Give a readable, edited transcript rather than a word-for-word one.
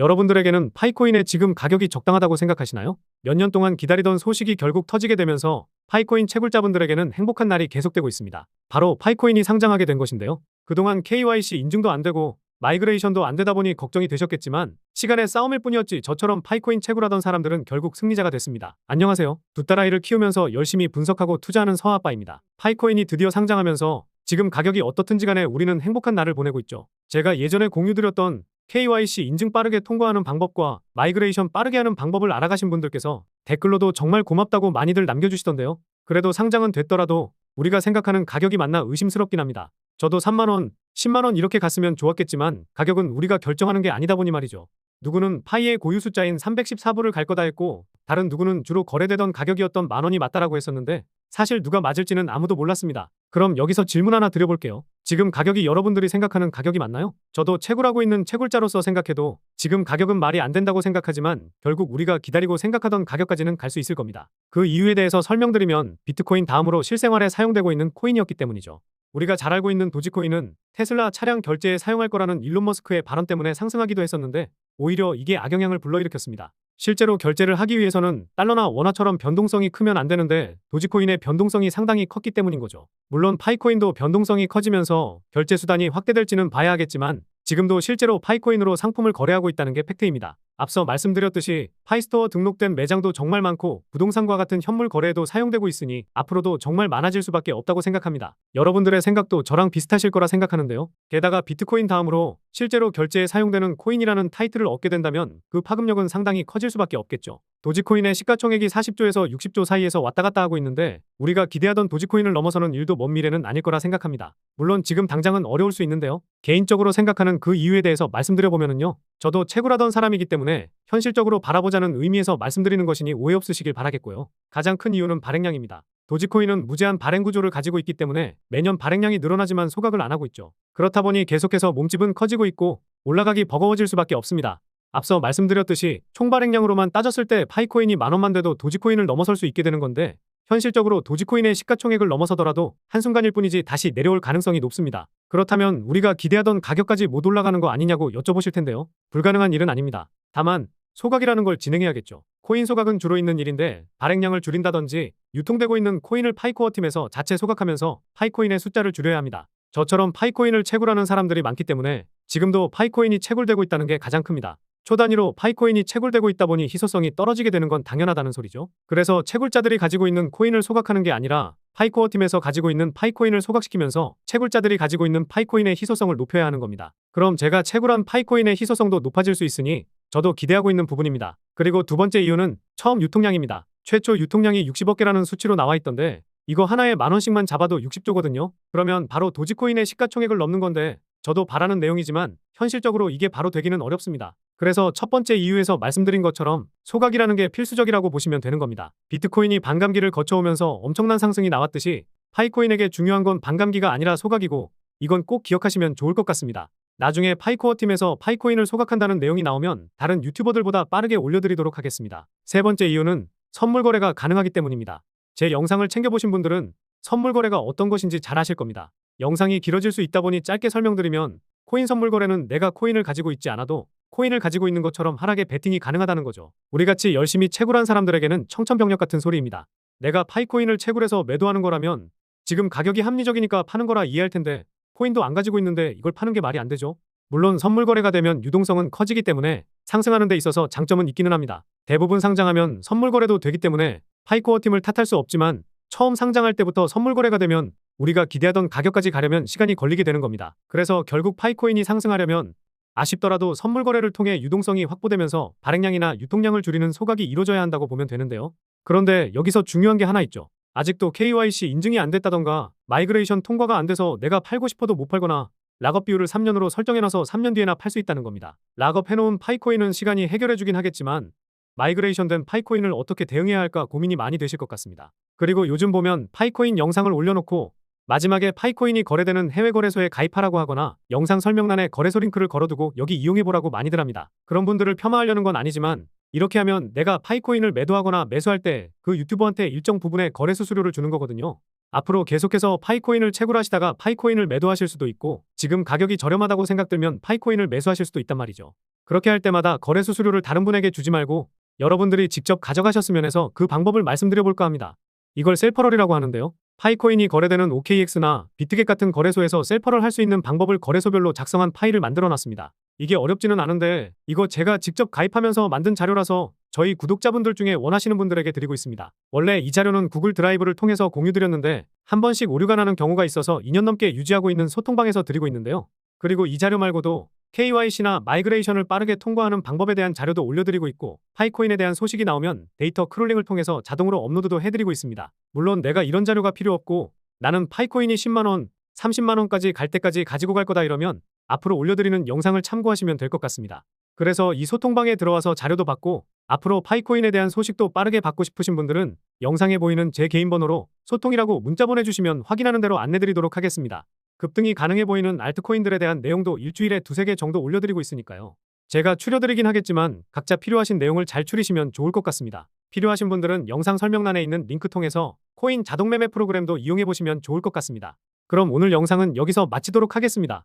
여러분들에게는 파이코인의 지금 가격이 적당하다고 생각하시나요? 몇 년 동안 기다리던 소식이 결국 터지게 되면서 파이코인 채굴자분들에게는 행복한 날이 계속되고 있습니다. 바로 파이코인이 상장하게 된 것인데요. 그동안 KYC 인증도 안 되고 마이그레이션도 안 되다 보니 걱정이 되셨겠지만 시간의 싸움일 뿐이었지 저처럼 파이코인 채굴하던 사람들은 결국 승리자가 됐습니다. 안녕하세요. 두 딸아이를 키우면서 열심히 분석하고 투자하는 서아빠입니다. 파이코인이 드디어 상장하면서 지금 가격이 어떻든지 간에 우리는 행복한 날을 보내고 있죠. 제가 예전에 공유드렸던 KYC 인증 빠르게 통과하는 방법과 마이그레이션 빠르게 하는 방법을 알아가신 분들께서 댓글로도 정말 고맙다고 많이들 남겨주시던데요. 그래도 상장은 됐더라도 우리가 생각하는 가격이 맞나 의심스럽긴 합니다. 저도 3만원, 10만원 이렇게 갔으면 좋았겠지만 가격은 우리가 결정하는 게 아니다 보니 말이죠. 누구는 파이의 고유 숫자인 314불을 갈 거다 했고 다른 누구는 주로 거래되던 가격이었던 만원이 맞다라고 했었는데 사실 누가 맞을지는 아무도 몰랐습니다. 그럼 여기서 질문 하나 드려볼게요. 지금 가격이 여러분들이 생각하는 가격이 맞나요? 저도 채굴하고 있는 채굴자로서 생각해도 지금 가격은 말이 안 된다고 생각하지만 결국 우리가 기다리고 생각하던 가격까지는 갈 수 있을 겁니다. 그 이유에 대해서 설명드리면 비트코인 다음으로 실생활에 사용되고 있는 코인이었기 때문이죠. 우리가 잘 알고 있는 도지코인은 테슬라 차량 결제에 사용할 거라는 일론 머스크의 발언 때문에 상승하기도 했었는데 오히려 이게 악영향을 불러일으켰습니다. 실제로 결제를 하기 위해서는 달러나 원화처럼 변동성이 크면 안 되는데 도지코인의 변동성이 상당히 컸기 때문인 거죠. 물론 파이코인도 변동성이 커지면서 결제 수단이 확대될지는 봐야 하겠지만 지금도 실제로 파이코인으로 상품을 거래하고 있다는 게 팩트입니다. 앞서 말씀드렸듯이 파이스토어 등록된 매장도 정말 많고 부동산과 같은 현물 거래에도 사용되고 있으니 앞으로도 정말 많아질 수밖에 없다고 생각합니다. 여러분들의 생각도 저랑 비슷하실 거라 생각하는데요. 게다가 비트코인 다음으로 실제로 결제에 사용되는 코인이라는 타이틀을 얻게 된다면 그 파급력은 상당히 커질 수밖에 없겠죠. 도지코인의 시가총액이 40조에서 60조 사이에서 왔다 갔다 하고 있는데 우리가 기대하던 도지코인을 넘어서는 일도 먼 미래는 아닐 거라 생각합니다. 물론 지금 당장은 어려울 수 있는데요. 개인적으로 생각하는 그 이유에 대해서 말씀드려보면요. 저도 채굴하던 사람이기 때문에 현실적으로 바라보자는 의미에서 말씀드리는 것이니 오해 없으시길 바라겠고요. 가장 큰 이유는 발행량입니다. 도지코인은 무제한 발행 구조를 가지고 있기 때문에 매년 발행량이 늘어나지만 소각을 안 하고 있죠. 그렇다 보니 계속해서 몸집은 커지고 있고 올라가기 버거워질 수밖에 없습니다. 앞서 말씀드렸듯이 총 발행량으로만 따졌을 때 파이코인이 만원만 돼도 도지코인을 넘어설 수 있게 되는 건데 현실적으로 도지코인의 시가총액을 넘어서더라도 한순간일 뿐이지 다시 내려올 가능성이 높습니다. 그렇다면 우리가 기대하던 가격까지 못 올라가는 거 아니냐고 여쭤보실 텐데요. 불가능한 일은 아닙니다. 다만 소각이라는 걸 진행해야겠죠. 코인 소각은 주로 있는 일인데 발행량을 줄인다든지 유통되고 있는 코인을 파이코어 팀에서 자체 소각하면서 파이코인의 숫자를 줄여야 합니다. 저처럼 파이코인을 채굴하는 사람들이 많기 때문에 지금도 파이코인이 채굴되고 있다는 게 가장 큽니다. 초단위로 파이코인이 채굴되고 있다 보니 희소성이 떨어지게 되는 건 당연하다는 소리죠. 그래서 채굴자들이 가지고 있는 코인을 소각하는 게 아니라 파이코어 팀에서 가지고 있는 파이코인을 소각시키면서 채굴자들이 가지고 있는 파이코인의 희소성을 높여야 하는 겁니다. 그럼 제가 채굴한 파이코인의 희소성도 높아질 수 있으니 저도 기대하고 있는 부분입니다. 그리고 두 번째 이유는 처음 유통량입니다. 최초 유통량이 60억 개라는 수치로 나와 있던데 이거 하나에 만원씩만 잡아도 60조거든요. 그러면 바로 도지코인의 시가총액을 넘는 건데 저도 바라는 내용이지만 현실적으로 이게 바로 되기는 어렵습니다. 그래서 첫 번째 이유에서 말씀드린 것처럼 소각이라는 게 필수적이라고 보시면 되는 겁니다. 비트코인이 반감기를 거쳐오면서 엄청난 상승이 나왔듯이 파이코인에게 중요한 건 반감기가 아니라 소각이고 이건 꼭 기억하시면 좋을 것 같습니다. 나중에 파이코어 팀에서 파이코인을 소각한다는 내용이 나오면 다른 유튜버들보다 빠르게 올려드리도록 하겠습니다. 세 번째 이유는 선물 거래가 가능하기 때문입니다. 제 영상을 챙겨보신 분들은 선물 거래가 어떤 것인지 잘 아실 겁니다. 영상이 길어질 수 있다 보니 짧게 설명드리면 코인 선물 거래는 내가 코인을 가지고 있지 않아도 코인을 가지고 있는 것처럼 하락에 베팅이 가능하다는 거죠. 우리같이 열심히 채굴한 사람들에게는 청천벽력 같은 소리입니다. 내가 파이코인을 채굴해서 매도하는 거라면 지금 가격이 합리적이니까 파는 거라 이해할 텐데 코인도 안 가지고 있는데 이걸 파는 게 말이 안 되죠. 물론 선물 거래가 되면 유동성은 커지기 때문에 상승하는 데 있어서 장점은 있기는 합니다. 대부분 상장하면 선물 거래도 되기 때문에 파이코어 팀을 탓할 수 없지만 처음 상장할 때부터 선물 거래가 되면 우리가 기대하던 가격까지 가려면 시간이 걸리게 되는 겁니다. 그래서 결국 파이코인이 상승하려면 아쉽더라도 선물 거래를 통해 유동성이 확보되면서 발행량이나 유통량을 줄이는 소각이 이루어져야 한다고 보면 되는데요. 그런데 여기서 중요한 게 하나 있죠. 아직도 KYC 인증이 안 됐다던가 마이그레이션 통과가 안 돼서 내가 팔고 싶어도 못 팔거나 락업 비율을 3년으로 설정해놔서 3년 뒤에나 팔 수 있다는 겁니다. 락업 해놓은 파이코인은 시간이 해결해주긴 하겠지만 마이그레이션 된 파이코인을 어떻게 대응해야 할까 고민이 많이 되실 것 같습니다. 그리고 요즘 보면 파이코인 영상을 올려놓고 마지막에 파이코인이 거래되는 해외 거래소에 가입하라고 하거나 영상 설명란에 거래소 링크를 걸어두고 여기 이용해보라고 많이들 합니다. 그런 분들을 폄하하려는 건 아니지만 이렇게 하면 내가 파이코인을 매도하거나 매수할 때 그 유튜버한테 일정 부분의 거래 수수료를 주는 거거든요. 앞으로 계속해서 파이코인을 채굴하시다가 파이코인을 매도하실 수도 있고 지금 가격이 저렴하다고 생각들면 파이코인을 매수하실 수도 있단 말이죠. 그렇게 할 때마다 거래 수수료를 다른 분에게 주지 말고 여러분들이 직접 가져가셨으면 해서 그 방법을 말씀드려 볼까 합니다. 이걸 셀퍼럴이라고 하는데요. 파이코인이 거래되는 OKX나 비트겟 같은 거래소에서 셀퍼럴 할 수 있는 방법을 거래소별로 작성한 파일을 만들어 놨습니다. 이게 어렵지는 않은데 이거 제가 직접 가입하면서 만든 자료라서 저희 구독자분들 중에 원하시는 분들에게 드리고 있습니다. 원래 이 자료는 구글 드라이브를 통해서 공유드렸는데 한 번씩 오류가 나는 경우가 있어서 2년 넘게 유지하고 있는 소통방에서 드리고 있는데요. 그리고 이 자료 말고도 KYC나 마이그레이션을 빠르게 통과하는 방법에 대한 자료도 올려드리고 있고 파이코인에 대한 소식이 나오면 데이터 크롤링을 통해서 자동으로 업로드도 해드리고 있습니다. 물론 내가 이런 자료가 필요 없고 나는 파이코인이 10만원, 30만원까지 갈 때까지 가지고 갈 거다 이러면 앞으로 올려드리는 영상을 참고하시면 될 것 같습니다. 그래서 이 소통방에 들어와서 자료도 받고 앞으로 파이코인에 대한 소식도 빠르게 받고 싶으신 분들은 영상에 보이는 제 개인 번호로 소통이라고 문자 보내주시면 확인하는 대로 안내드리도록 하겠습니다. 급등이 가능해 보이는 알트코인들에 대한 내용도 일주일에 두세 개 정도 올려드리고 있으니까요. 제가 추려드리긴 하겠지만 각자 필요하신 내용을 잘 추리시면 좋을 것 같습니다. 필요하신 분들은 영상 설명란에 있는 링크 통해서 코인 자동 매매 프로그램도 이용해 보시면 좋을 것 같습니다. 그럼 오늘 영상은 여기서 마치도록 하겠습니다.